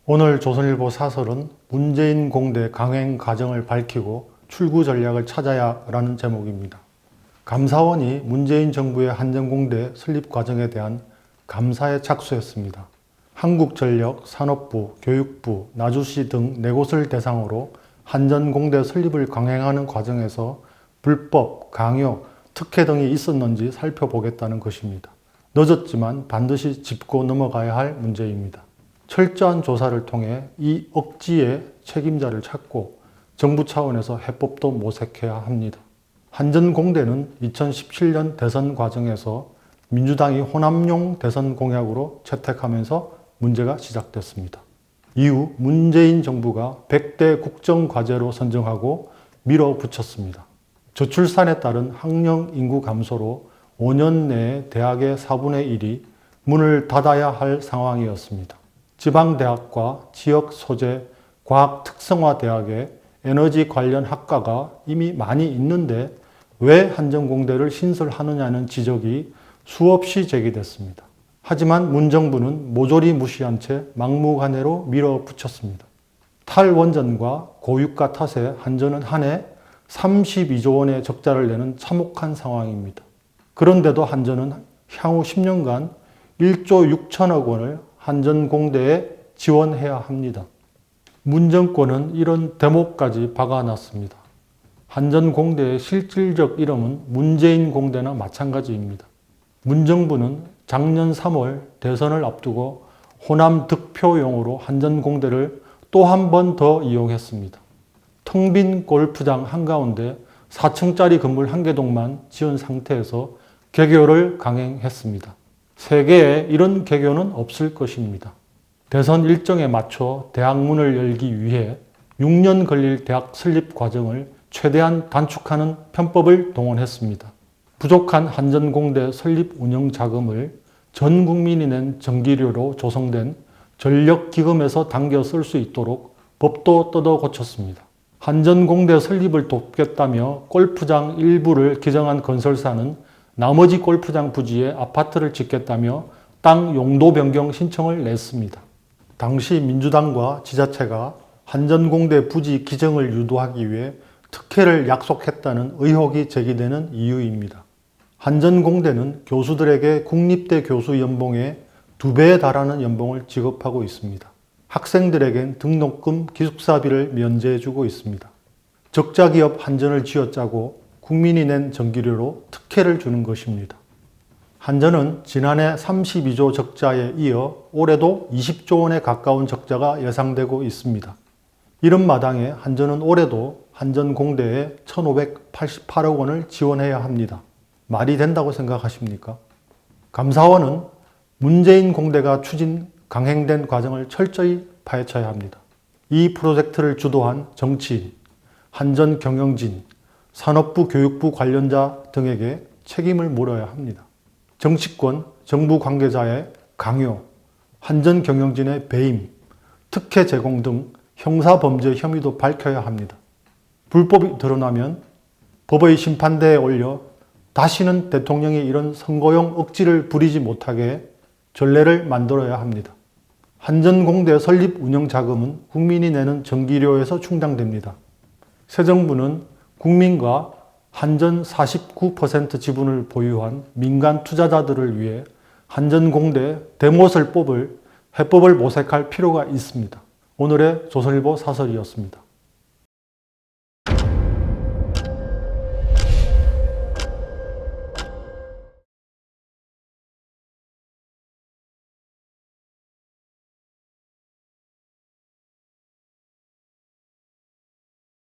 오늘 조선일보 사설은 문재인 공대 강행 과정을 밝히고 출구 전략을 찾아야 라는 제목입니다. 감사원이 문재인 정부의 한전공대 설립 과정에 대한 감사에 착수했습니다. 한국전력, 산업부, 교육부, 나주시 등 4곳을 대상으로 한전공대 설립을 강행하는 과정에서 불법, 강요, 특혜 등이 있었는지 살펴보겠다는 것입니다. 늦었지만 반드시 짚고 넘어가야 할 문제입니다. 철저한 조사를 통해 이 억지의 책임자를 찾고 정부 차원에서 해법도 모색해야 합니다. 한전공대는 2017년 대선 과정에서 민주당이 호남용 대선 공약으로 채택하면서 문제가 시작됐습니다. 이후 문재인 정부가 100대 국정과제로 선정하고 밀어붙였습니다. 저출산에 따른 학령 인구 감소로 5년 내에 대학의 4분의 1이 문을 닫아야 할 상황이었습니다. 지방대학과 지역 소재 과학 특성화 대학에 에너지 관련 학과가 이미 많이 있는데 왜 한전공대를 신설하느냐는 지적이 수없이 제기됐습니다. 하지만 문정부는 모조리 무시한 채 막무가내로 밀어붙였습니다. 탈원전과 고유가 탓에 한전은 한 해 32조 원의 적자를 내는 참혹한 상황입니다. 그런데도 한전은 향후 10년간 1조 6천억 원을 한전공대에 지원해야 합니다. 문정권은 이런 대목까지 박아놨습니다. 한전공대의 실질적 이름은 문재인 공대나 마찬가지입니다. 문정부는 작년 3월 대선을 앞두고 호남 득표용으로 한전공대를 또 한 번 더 이용했습니다. 텅 빈 골프장 한가운데 4층짜리 건물 1개동만 지은 상태에서 개교를 강행했습니다. 세계에 이런 개교는 없을 것입니다. 대선 일정에 맞춰 대학 문을 열기 위해 6년 걸릴 대학 설립 과정을 최대한 단축하는 편법을 동원했습니다. 부족한 한전공대 설립 운영 자금을 전 국민이 낸 전기료로 조성된 전력기금에서 당겨 쓸 수 있도록 법도 뜯어 고쳤습니다. 한전공대 설립을 돕겠다며 골프장 일부를 기증한 건설사는 나머지 골프장 부지에 아파트를 짓겠다며 땅 용도 변경 신청을 냈습니다. 당시 민주당과 지자체가 한전공대 부지 기증을 유도하기 위해 특혜를 약속했다는 의혹이 제기되는 이유입니다. 한전공대는 교수들에게 국립대 교수 연봉의 2배에 달하는 연봉을 지급하고 있습니다. 학생들에겐 등록금, 기숙사비를 면제해주고 있습니다. 적자기업 한전을 쥐어짜고 국민이 낸 전기료로 특혜를 주는 것입니다. 한전은 지난해 32조 적자에 이어 올해도 20조 원에 가까운 적자가 예상되고 있습니다. 이런 마당에 한전은 올해도 한전공대에 1,588억 원을 지원해야 합니다. 말이 된다고 생각하십니까? 감사원은 문재인 공대가 추진 강행된 과정을 철저히 파헤쳐야 합니다. 이 프로젝트를 주도한 정치인, 한전 경영진, 산업부 교육부 관련자 등에게 책임을 물어야 합니다. 정치권, 정부 관계자의 강요, 한전 경영진의 배임, 특혜 제공 등 형사범죄 혐의도 밝혀야 합니다. 불법이 드러나면 법의 심판대에 올려 다시는 대통령이 이런 선거용 억지를 부리지 못하게 전례를 만들어야 합니다. 한전공대 설립 운영 자금은 국민이 내는 전기료에서 충당됩니다. 새 정부는 국민과 한전 49% 지분을 보유한 민간 투자자들을 위해 한전공대 대못을 뽑을 해법을 모색할 필요가 있습니다. 오늘의 조선일보 사설이었습니다.